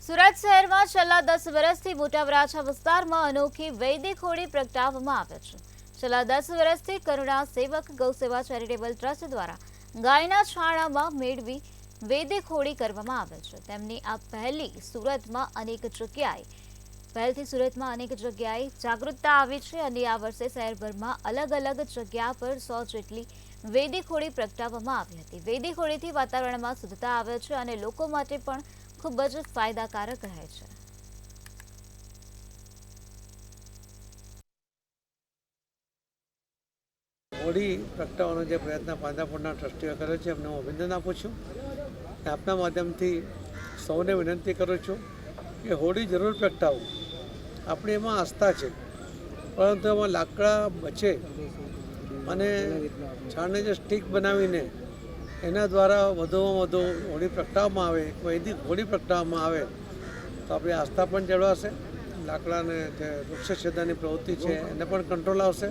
સુરત શહેરમાં છેલ્લા 10 વર્ષથી મોટા વરાછા વિસ્તારમાં અનોખી વૈદિક હોળી પ્રગટાવવામાં આવે છે। છેલ્લા 10 વર્ષથી કરુણા સેવક ગૌસેવા ચેરિટેબલ ટ્રસ્ટ દ્વારા ગાયના છાણમાં મેળવી વૈદિક હોળી કરવામાં આવે છે। તેમની આ પહેલથી સુરતમાં અનેક જગ્યાએ જાગૃતતા આવી છે અને આ વર્ષે શહેરભરમાં અલગ અલગ જગ્યા પર 100 જેટલી વૈદિક હોળી પ્રગટાવવામાં આવી હતી। વૈદિક હોળીથી વાતાવરણમાં શુદ્ધતા આવે છે અને લોકો માટે પણ ખૂબ જ ફાયદાકારક રહે છે। હોળી પ્રગટાવવાનો જે પ્રયત્ન પાંજરાપોળના ટ્રસ્ટીઓ કર્યો છે એમને હું અભિનંદન આપું છું। આપના માધ્યમથી સૌને વિનંતી કરું છું કે હોળી જરૂર પ્રગટાવો। આપણી એમાં આસ્થા છે, પરંતુ એમાં લાકડા બચે અને છાણને જે સ્ટીક બનાવીને એના દ્વારા વધુમાં વધુ હોળી પ્રગટાવવામાં આવે, વૈદિક હોળી પ્રગટાવવામાં આવે તો આપણી આસ્થા પણ જળવાશે, લાકડાને જે વૃક્ષછેદનની પ્રવૃત્તિ છે એને પણ કંટ્રોલ આવશે।